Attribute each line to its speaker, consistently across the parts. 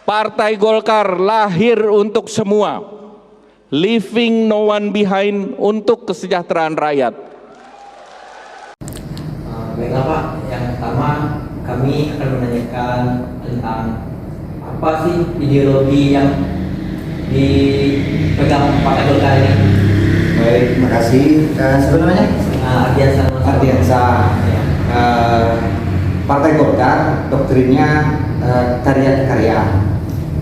Speaker 1: Partai Golkar lahir untuk semua, leaving no one behind, untuk kesejahteraan rakyat.
Speaker 2: Baiklah Pak, yang pertama kami akan menanyakan tentang apa sih ideologi yang dipegang Partai Golkar ini.
Speaker 3: Baik, terima kasih. Sebenarnya Ardiansa.
Speaker 2: Ya.
Speaker 3: Partai Golkar doktrinnya karya.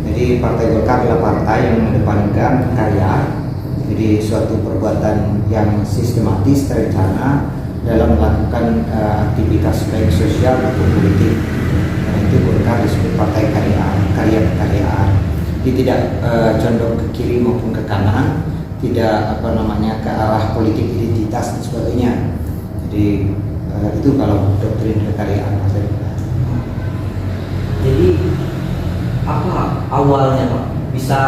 Speaker 3: Jadi Partai Golkar adalah partai yang mengedepankan karya. Jadi suatu perbuatan yang sistematis, terencana dalam melakukan aktivitas baik sosial maupun politik. Itu Golkar disebut partai karya-karyaan. Jadi tidak condong ke kiri maupun ke kanan, tidak ke arah politik identitas dan sebagainya. Jadi itu kalau doktrin kekaryaan Partai Golkar.
Speaker 2: Jadi apa awalnya Pak bisa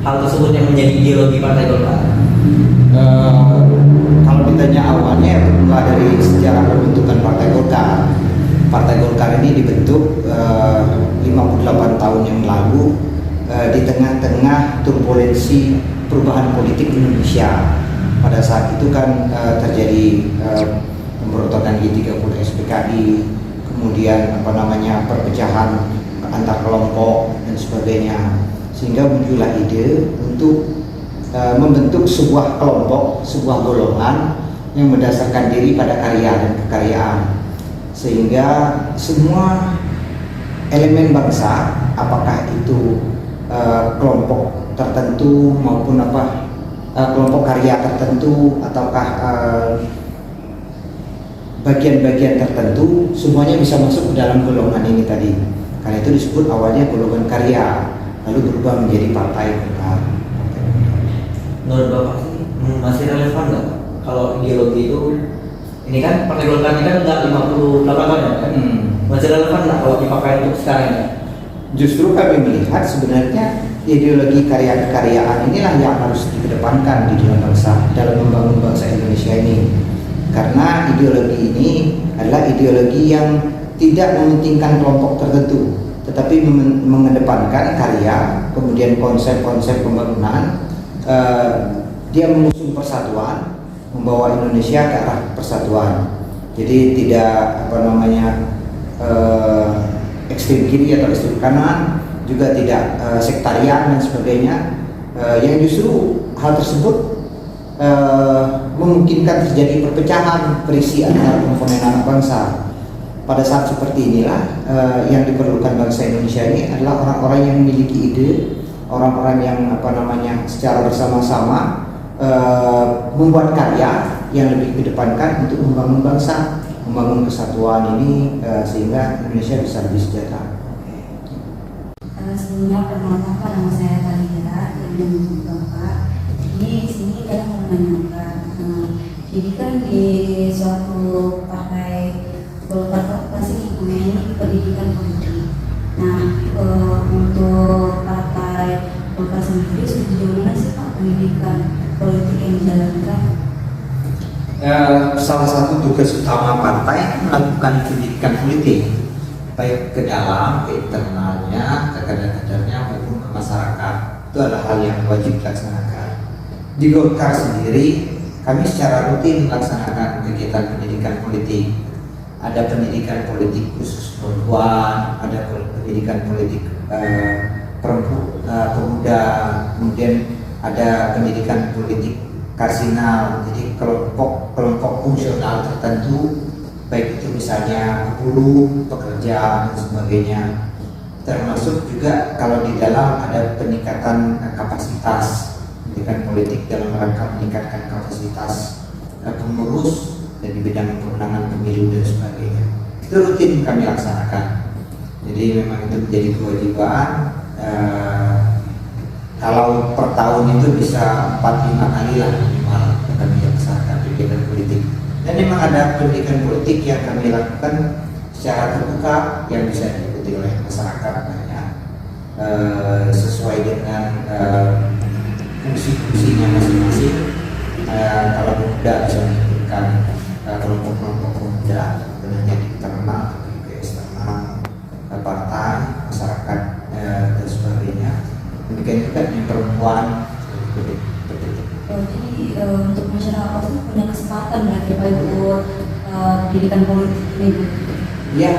Speaker 2: hal tersebut yang menjadi ideologi Partai Golkar?
Speaker 3: Kalau ditanya awalnya ya bermula dari sejarah pembentukan Partai Golkar. Partai Golkar ini dibentuk 58 tahun yang lalu di tengah-tengah turbulensi perubahan politik Indonesia. Pada saat itu kan terjadi pemberontakan G30 SPKI, kemudian perpecahan antar kelompok dan sebagainya, sehingga muncullah ide untuk membentuk sebuah kelompok, sebuah golongan yang berdasarkan diri pada karya dan kekaryaan, sehingga semua elemen bangsa, apakah itu kelompok tertentu maupun kelompok karya tertentu ataukah bagian-bagian tertentu, semuanya bisa masuk ke dalam golongan ini tadi. Karena itu disebut awalnya golongan karya, lalu berubah menjadi Partai Golkar.
Speaker 2: Menurut Bapak sih masih relevan nggak kalau ideologi itu? Ini kan Partai Golkar ini kan udah 58 tahun ya kan? Masih relevan nggak kalau dipakai untuk sekarang ya?
Speaker 3: Justru kami melihat sebenarnya ideologi karya-karyaan inilah yang harus dikedepankan di dalam bangsa, dalam membangun bangsa Indonesia ini. Karena ideologi ini adalah ideologi yang tidak mementingkan kelompok tertentu, tetapi mengedepankan karya, kemudian konsep-konsep pembangunan. Dia mengusung persatuan, membawa Indonesia ke arah persatuan. Jadi tidak ekstrem kiri atau ekstrem kanan, juga tidak sektarian dan sebagainya. Yang justru hal tersebut memungkinkan terjadi perpecahan berisi antara komponen anak bangsa. Pada saat seperti inilah yang diperlukan bangsa Indonesia ini adalah orang-orang yang memiliki ide, orang-orang yang secara bersama-sama membuat karya yang lebih kedepankan untuk membangun bangsa, membangun kesatuan ini sehingga Indonesia bisa lebih sejahtera.
Speaker 4: Sebelumnya perkenalkan nama saya Talita dari Bapak. Ini sini kita mau menanyakan, jadi kan di suatu partai Golkar pasti mempunyai pendidikan politik. Nah, untuk partai Golkar sendiri sejauh mana sih Pak pendidikan politik yang dijalankan?
Speaker 3: Salah satu tugas utama partai melakukan pendidikan politik, baik ke dalam, ke internalnya, ke kader-kadernya maupun ke masyarakat. Itu adalah hal yang wajib dilaksanakan. Di Golkar sendiri, kami secara rutin melaksanakan kegiatan pendidikan politik. Ada pendidikan politik khusus perempuan, ada pendidikan politik pemuda, kemudian ada pendidikan politik karsinal, jadi kelompok fungsional tertentu, baik itu misalnya buruh, pekerja dan sebagainya. Termasuk juga kalau di dalam ada peningkatan kapasitas, pendidikan politik dalam rangka meningkatkan kapasitas pengurus dan di bidang pemenangan pemilu dan sebagainya. Itu rutin kami laksanakan. Jadi memang itu menjadi kewajiban. Kalau per tahun itu bisa 4-5 kali lah minimal kami laksanakan pendidikan politik. Dan memang ada pendidikan politik yang kami lakukan secara terbuka yang bisa diikuti oleh masyarakat banyak, sesuai dengan fungsi-fungsinya masing-masing. Kalau pemuda bisa mengikutkan kelompok-kelompok pemuda, sebenarnya di internal atau di eksternal partai, masyarakat demikian juga dengan perempuan.
Speaker 4: Jadi untuk masyarakat itu punya kesempatan berarti Pak ikut pendidikan politik ini.
Speaker 3: Ya,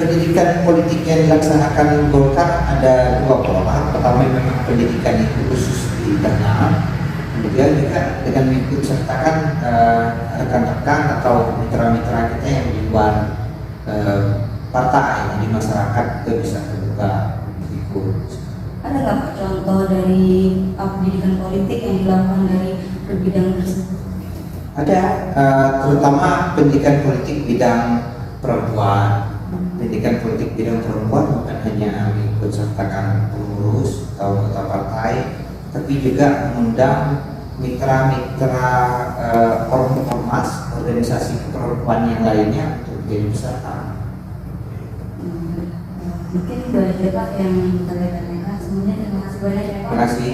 Speaker 3: pendidikan politik yang dilaksanakan Golkar ada dua pola. Pertama memang pendidikan itu khusus di internal, kemudian juga dengan mengikut sertakan rekan-rekan atau mitra-mitra kita yang di luar partai di masyarakat juga bisa terbuka ikut.
Speaker 4: Ada nggak Pak contoh dari pendidikan politik yang dilakukan dari bidang tersebut?
Speaker 3: Ada, terutama pendidikan politik bidang perempuan. Pendidikan politik bidang perempuan bukan hanya mengikut sertakan pengurus atau anggota partai, tapi juga mengundang mitra-mitra ormas, organisasi perempuan yang lainnya untuk menjadi peserta.
Speaker 4: Mungkin itu aja Pak yang kita tanyakan. Semuanya terima kasih banyak ya Pak.
Speaker 3: Terima kasih.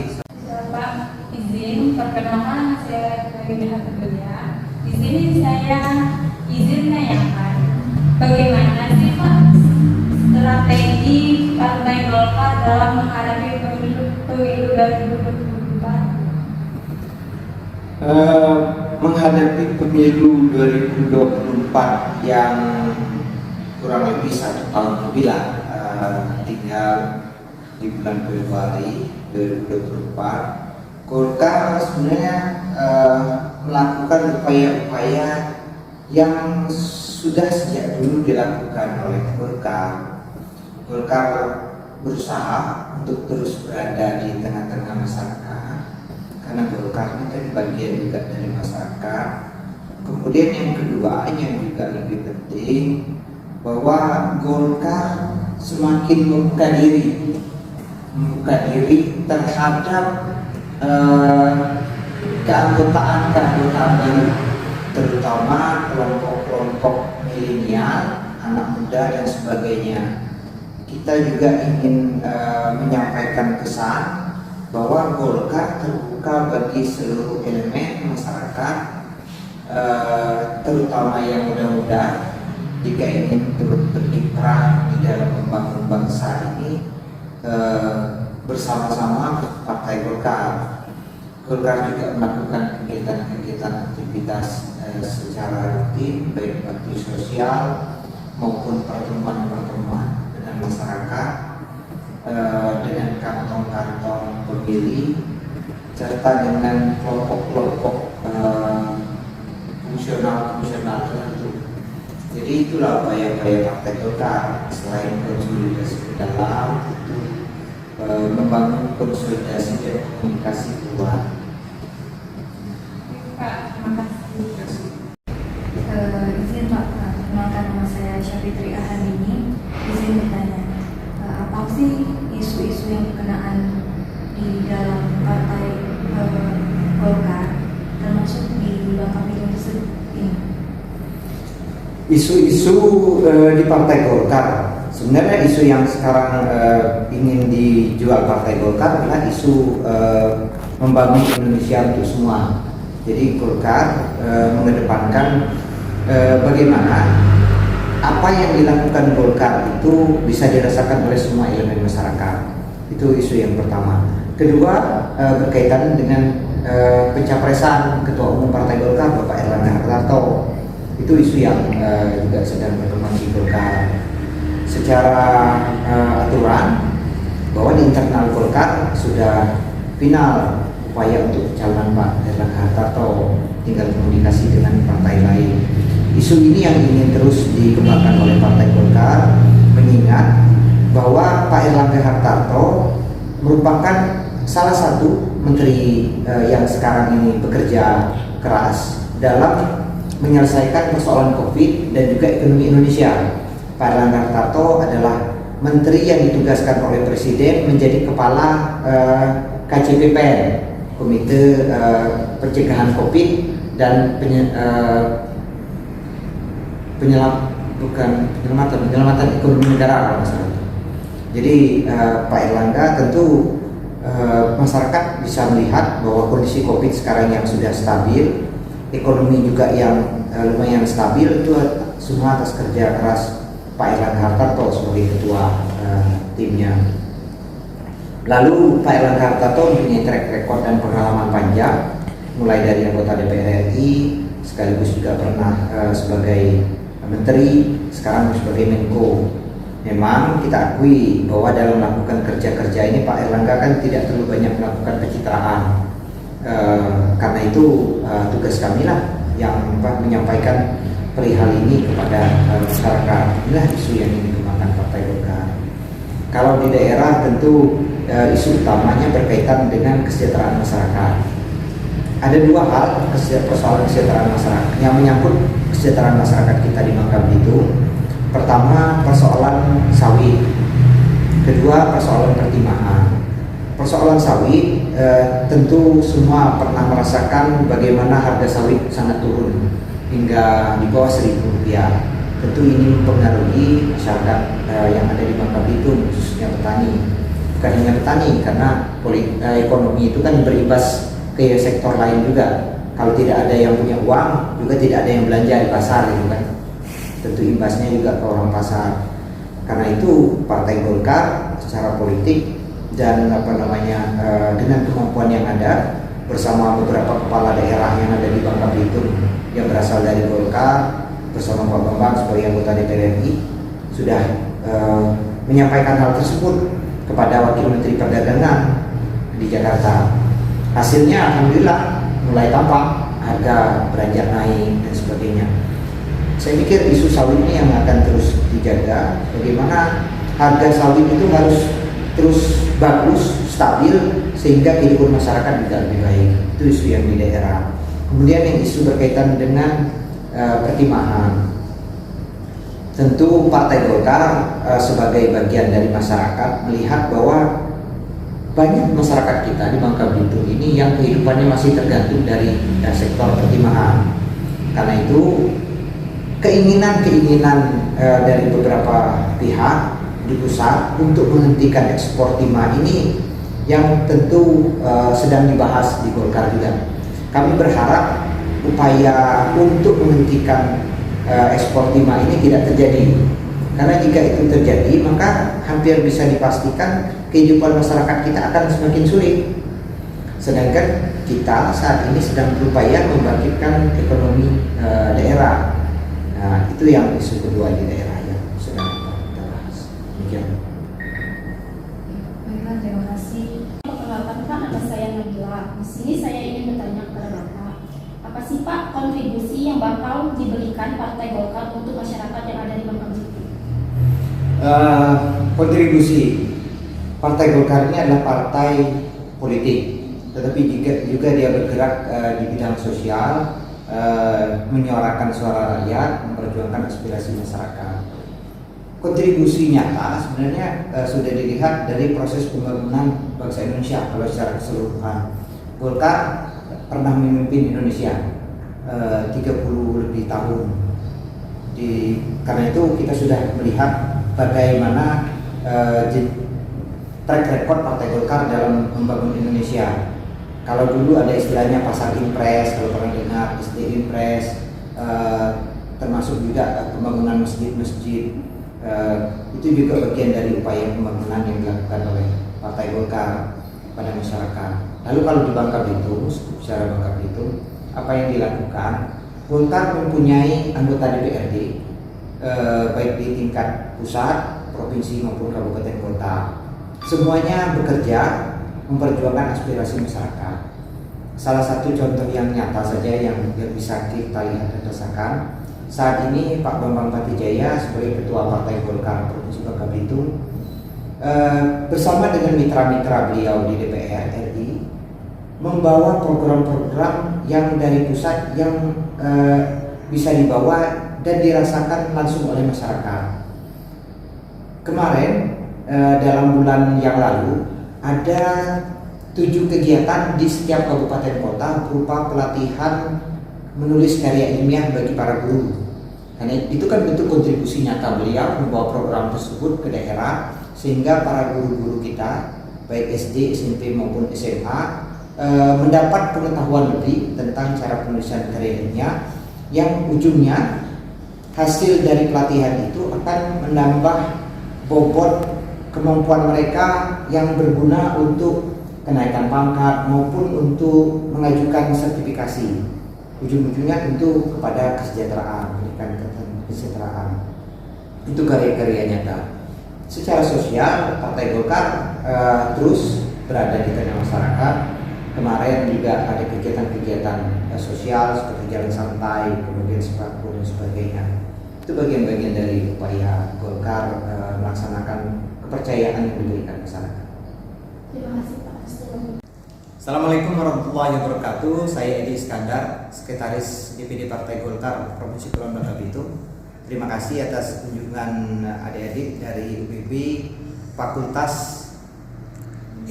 Speaker 5: Pak, izin perkenalkan saya sebagai pihak kerja. Di sini saya izin menanyakan bagaimana sih Pak strategi Partai Golkar dalam menghadapi pemilu 2024?
Speaker 3: Menghadapi pemilu 2024 yang kurang lebih 1 tahun lebih lah, tinggal di bulan Februari 2024, Golkar sebenarnya melakukan upaya-upaya yang sudah sejak dulu dilakukan oleh Golkar. Golkar berusaha untuk terus berada di tengah-tengah masyarakat, karena Golkar itu kan bagian juga dari masyarakat. Kemudian yang kedua, yang juga lebih penting, bahwa Golkar semakin membuka diri terhadap keanggotaan baru, terutama kelompok-kelompok milenial, anak muda dan sebagainya. Kita juga ingin menyampaikan pesan bahwa Golkar terbuka bagi seluruh elemen masyarakat, terutama yang muda-muda, jika ingin turut berkiprah di dalam membangun bangsa ini bersama-sama Partai Golkar. Golkar juga melakukan kegiatan-kegiatan aktivitas secara rutin, baik bakti sosial maupun pertemuan-pertemuan dengan masyarakat, dengan kantong-kantong pemilih, serta dengan kelompok-kelompok fungsional tertentu. Jadi itulah upaya-upaya Partai Golkar, selain konsolidasi ke dalam, itu membangun konsolidasi dan komunikasi keluar.
Speaker 5: Pak, terima kasih.
Speaker 4: Izin Pak, perkenalkan nama saya Syafitri Ahadini. Izin bertanya, apa sih isu-isu yang berkenaan di dalam partai Golkar, termasuk di belakang itu tersebut ini?
Speaker 3: Isu-isu di Partai Golkar, sebenarnya isu yang sekarang ingin dijual Partai Golkar adalah isu membangun Indonesia untuk semua. Jadi Golkar mengedepankan bagaimana apa yang dilakukan Golkar itu bisa dirasakan oleh semua elemen masyarakat. Itu isu yang pertama. Kedua, berkaitan dengan pencapresan Ketua Umum Partai Golkar Bapak Erlangga Hartarto. Itu isu yang juga sedang berkembang di Golkar. Secara aturan, bahwa di internal Golkar sudah final upaya untuk calon Pak Erlangga Hartarto, tinggal komunikasi dengan partai lain. Isu ini yang ingin terus dikembangkan oleh Partai Golkar, mengingat bahwa Pak Erlangga Hartarto merupakan salah satu menteri yang sekarang ini bekerja keras dalam menyelesaikan persoalan COVID dan juga ekonomi Indonesia. Pak Erlangga Hartarto adalah menteri yang ditugaskan oleh Presiden menjadi kepala KCPPN, Komite Pencegahan COVID dan penyelamatan ekonomi negara. Jadi Pak Erlangga tentu masyarakat bisa melihat bahwa kondisi COVID sekarang yang sudah stabil, ekonomi juga yang lumayan stabil, itu semua atas kerja keras Pak Erlangga Hartarto sebagai ketua timnya. Lalu Pak Erlangga Hartarto mempunyai track record dan pengalaman panjang, mulai dari anggota DPR RI, sekaligus juga pernah sebagai menteri, sekarang sebagai Menko. Memang kita akui bahwa dalam melakukan kerja-kerja ini Pak Erlangga kan tidak terlalu banyak melakukan pencitraan. Karena itu tugas kami lah yang menyampaikan perihal ini kepada masyarakat. Inilah isu yang dikembangkan Partai Golkar. Kalau di daerah tentu isu utamanya berkaitan dengan kesejahteraan masyarakat. Ada dua hal persoalan kesejahteraan masyarakat yang menyangkut kesejahteraan masyarakat kita di Bangka Belitung. Pertama, persoalan sawit. Kedua, persoalan pertimbangan. Persoalan sawit, tentu semua pernah merasakan bagaimana harga sawit sangat turun hingga di bawah Rp1.000. Tentu ini mempengaruhi masyarakat yang ada di Bangka Belitung, khususnya petani. Bukan hanya petani, karena ekonomi itu kan berimbas ke sektor lain juga. Kalau tidak ada yang punya uang, juga tidak ada yang belanja di pasar, gitu kan. Tentu imbasnya juga ke orang pasar. Karena itu Partai Golkar secara politik dan dengan kemampuan yang ada bersama beberapa kepala daerah yang ada di Bangka Belitung yang berasal dari Golkar bersama Pak Bambang sebagai anggota DPR RI sudah menyampaikan hal tersebut kepada Wakil Menteri Perdagangan di Jakarta. Hasilnya alhamdulillah mulai tampak harga beranjak naik dan sebagainya. Saya pikir isu sawit ini yang akan terus dijaga, bagaimana harga sawit itu harus terus bagus, stabil, sehingga kehidupan masyarakat juga lebih baik. Itu isu yang di daerah. Kemudian yang isu berkaitan dengan pertimbangan. Tentu Partai Golkar sebagai bagian dari masyarakat melihat bahwa banyak masyarakat kita di Bangka Belitung ini yang kehidupannya masih tergantung dari sektor pertimbangan. Karena itu keinginan dari beberapa pihak di pusat untuk menghentikan ekspor timah ini yang tentu sedang dibahas di Golkar juga. Kami berharap upaya untuk menghentikan ekspor timah ini tidak terjadi, karena jika itu terjadi maka hampir bisa dipastikan kehidupan masyarakat kita akan semakin sulit. Sedangkan kita saat ini sedang berupaya membangkitkan ekonomi daerah. Nah, itu yang isu kedua di daerah yang sedang kita bahas. Demikian.
Speaker 5: Baiklah, terima kasih. Perkenalkan Pak, nama saya Nabila. Di sini saya ingin bertanya kepada Bapak, apa sih Pak kontribusi yang bakal diberikan Partai Golkar untuk masyarakat yang ada di Bangka Belitung?
Speaker 3: Kontribusi Partai Golkar ini adalah partai politik, tetapi juga dia bergerak di bidang sosial, menyuarakan suara rakyat, memperjuangkan aspirasi masyarakat. Kontribusi nyata sebenarnya sudah dilihat dari proses pembangunan bangsa Indonesia. Kalau secara keseluruhan, Golkar pernah memimpin Indonesia 30 lebih tahun. Karena itu kita sudah melihat bagaimana track record Partai Golkar dalam membangun Indonesia. Kalau dulu ada istilahnya pasar impres, kalau pernah dengar SD impres, termasuk juga pembangunan masjid-masjid, itu juga bagian dari upaya pembangunan yang dilakukan oleh Partai Golkar pada masyarakat. Lalu kalau di Bangka Belitung, secara Bangka Belitung, apa yang dilakukan? Golkar mempunyai anggota DPRD, baik di tingkat pusat, provinsi maupun kabupaten kota. Semuanya bekerja memperjuangkan aspirasi masyarakat. Salah satu contoh yang nyata saja yang bisa kita lihat dan rasakan, saat ini Pak Bambang Patijaya sebagai Ketua Partai Golkar Provinsi Bangka Belitung bersama dengan mitra-mitra beliau di DPR RI membawa program-program yang dari pusat yang bisa dibawa dan dirasakan langsung oleh masyarakat. Kemarin dalam bulan yang lalu ada 7 kegiatan di setiap kabupaten kota berupa pelatihan menulis karya ilmiah bagi para guru. Karena itu kan bentuk kontribusi nyata beliau membawa program tersebut ke daerah, sehingga para guru-guru kita baik SD, SMP maupun SMA mendapat pengetahuan lebih tentang cara penulisan karya ilmiah, yang ujungnya hasil dari pelatihan itu akan menambah bobot kemampuan mereka yang berguna untuk kenaikan pangkat maupun untuk mengajukan sertifikasi. Ujung-ujungnya tentu kepada kesejahteraan, pendidikan kesejahteraan. Itu karya-karya nyata. Secara sosial, Partai Golkar terus berada di tengah masyarakat. Kemarin juga ada kegiatan-kegiatan sosial seperti jalan santai, kemudian sembako dan sebagainya. Itu bagian-bagian dari upaya Golkar melaksanakan kepercayaan yang diberikan masyarakat.
Speaker 5: Terima kasih Pak.
Speaker 3: Assalamualaikum warahmatullahi wabarakatuh. Saya Edi Iskandar, Sekretaris DPD Partai Golkar Provinsi Kepulauan Bangka Belitung. Terima kasih atas kunjungan adik-adik dari UPB Fakultas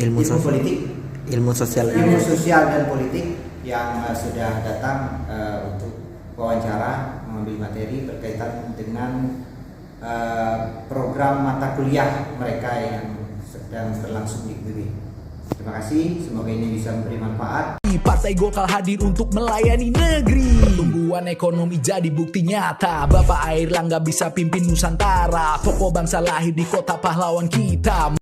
Speaker 3: Ilmu Sosial dan Politik yang sudah datang untuk wawancara mengambil materi berkaitan dengan program mata kuliah mereka yang sedang berlangsung di UPB. Terima kasih, semoga ini bisa memberi manfaat.
Speaker 6: Partai Golkar hadir untuk melayani negeri. Pertumbuhan ekonomi jadi bukti nyata. Bapak Airlangga bisa pimpin Nusantara. Pokok bangsa lahir di kota pahlawan kita.